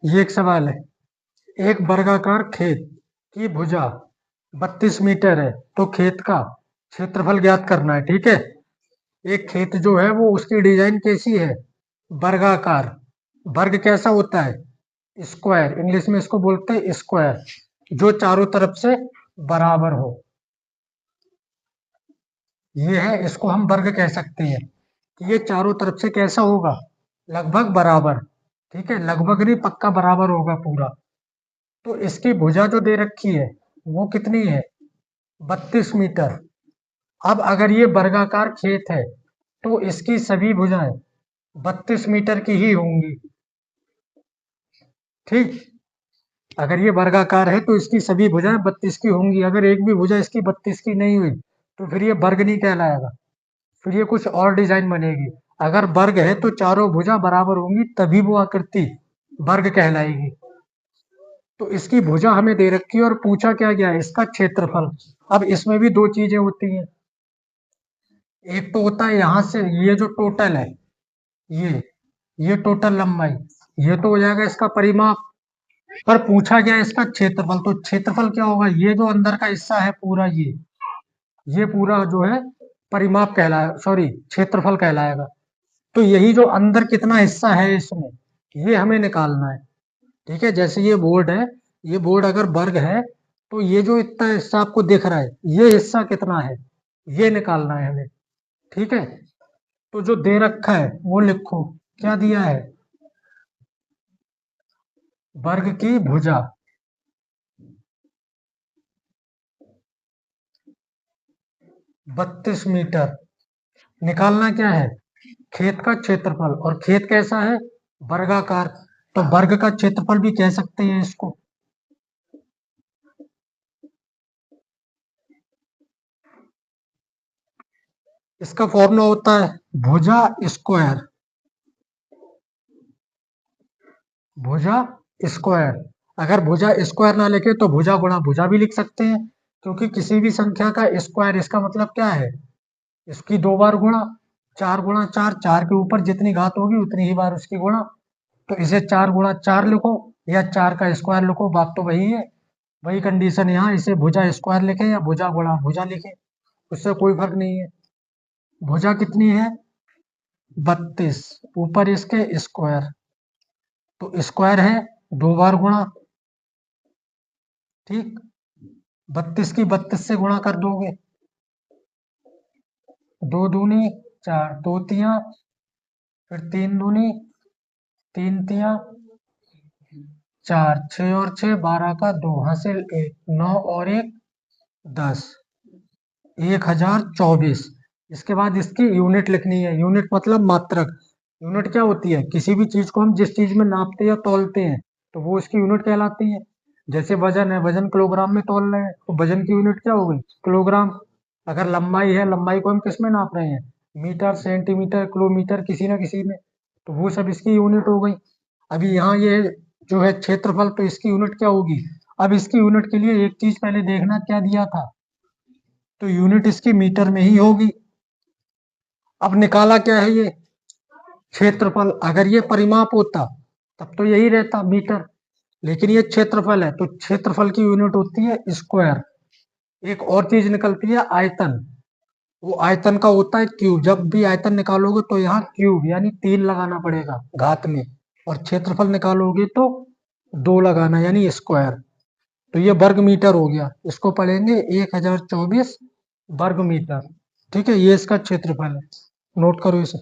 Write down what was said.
ये एक सवाल है। एक वर्गाकार खेत की भुजा 32 मीटर है, तो खेत का क्षेत्रफल ज्ञात करना है। ठीक है। एक खेत जो है वो उसकी डिजाइन कैसी है? वर्गाकार। वर्ग कैसा होता है? स्क्वायर। इंग्लिश में इसको बोलते हैं स्क्वायर, जो चारों तरफ से बराबर हो। ये है, इसको हम वर्ग कह सकते हैं कि ये चारों तरफ से कैसा होगा? लगभग बराबर। ठीक है, लगभग नहीं, पक्का बराबर होगा पूरा। तो इसकी भुजा जो दे रखी है वो कितनी है? 32 मीटर। अब अगर ये वर्गाकार खेत है तो इसकी सभी भुजाएं 32 मीटर की ही होंगी। ठीक। अगर ये वर्गाकार है तो इसकी सभी भुजाएं 32 की होंगी। अगर एक भी भुजा इसकी 32 की नहीं हुई तो फिर ये वर्ग नहीं कहलाएगा, फिर ये कुछ और डिजाइन बनेगी। अगर वर्ग है तो चारों भुजा बराबर होंगी, तभी वो आकृति वर्ग कहलाएगी। तो इसकी भुजा हमें दे रखी है और पूछा क्या गया है? इसका क्षेत्रफल। अब इसमें भी दो चीजें होती हैं। एक तो होता है यहां से ये जो टोटल है, ये ये टोटल लंबाई, ये तो हो जाएगा इसका परिमाप। पर पूछा गया है इसका क्षेत्रफल, तो क्षेत्रफल क्या होगा? ये जो अंदर का हिस्सा है पूरा, ये पूरा जो है परिमाप कहलाएगा, सॉरी क्षेत्रफल कहलाएगा। तो यही जो अंदर कितना हिस्सा है इसमें, ये हमें निकालना है। ठीक है, जैसे ये बोर्ड है, ये बोर्ड अगर वर्ग है तो ये जो इतना हिस्सा आपको दिख रहा है, ये हिस्सा कितना है, ये निकालना है हमें। ठीक है, तो जो दे रखा है वो लिखो। क्या दिया है? वर्ग की भुजा 32 मीटर। निकालना क्या है? खेत का क्षेत्रफल। और खेत कैसा है? वर्गाकार। तो वर्ग का क्षेत्रफल भी कह सकते हैं इसको। इसका फॉर्मूला होता है भुजा स्क्वायर। भुजा स्क्वायर। अगर भुजा स्क्वायर ना लिखे तो भुजा गुणा भुजा भी लिख सकते हैं, क्योंकि किसी भी संख्या का स्क्वायर, इसका मतलब क्या है? इसकी दो बार गुणा। 4 गुणा 4, 4 के ऊपर जितनी घात होगी उतनी ही बार उसकी गुणा। तो इसे 4 गुणा 4 लिखो या 4 का स्क्वायर लिखो, बात तो वही है। वही कंडीशन यहाँ, इसे भुजा स्क्वायर लिखे या भुजा गुणा भुजा लिखे, उससे कोई फर्क नहीं है। भुजा कितनी है? 32, ऊपर इसके स्क्वायर। तो स्क्वायर है, दो बार गुणा। ठीक। 32 की 32 से गुणा कर दोगे, दो दूनी 4, दो तिया, फिर तीन दूनी, तीन तिया 4, 6 और 6 12 का 2 हासिल 1, 9 और 1 10, 1024। इसके बाद इसकी यूनिट लिखनी है। यूनिट मतलब मात्रक। यूनिट क्या होती है? किसी भी चीज को हम जिस चीज में नापते या तौलते हैं तो वो इसकी यूनिट कहलाती है। जैसे वजन है, वजन किलोग्राम में तौल रहे हैं तो वजन की यूनिट क्या हो गई? किलोग्राम। अगर लंबाई है, लंबाई को हम किस में नाप रहे हैं? मीटर, सेंटीमीटर, किलोमीटर, किसी ना किसी में। तो वो सब इसकी यूनिट हो गई। अभी यहाँ ये जो है क्षेत्रफल, तो इसकी यूनिट क्या होगी? अब इसकी यूनिट के लिए एक चीज पहले देखना, क्या दिया था? तो यूनिट इसकी मीटर में ही होगी। अब निकाला क्या है? ये क्षेत्रफल। अगर ये परिमाप होता तब तो यही रहता मीटर, लेकिन ये क्षेत्रफल है तो क्षेत्रफल की यूनिट होती है स्क्वायर। एक और चीज निकलती है आयतन। वो आयतन का होता है क्यूब। जब भी आयतन निकालोगे तो यहाँ क्यूब यानी 3 लगाना पड़ेगा घात में, और क्षेत्रफल निकालोगे तो 2 लगाना यानी स्क्वायर। तो ये वर्ग मीटर हो गया, इसको पढ़ेंगे 1024 वर्ग मीटर। ठीक है, ये इसका क्षेत्रफल है। नोट करो इसे।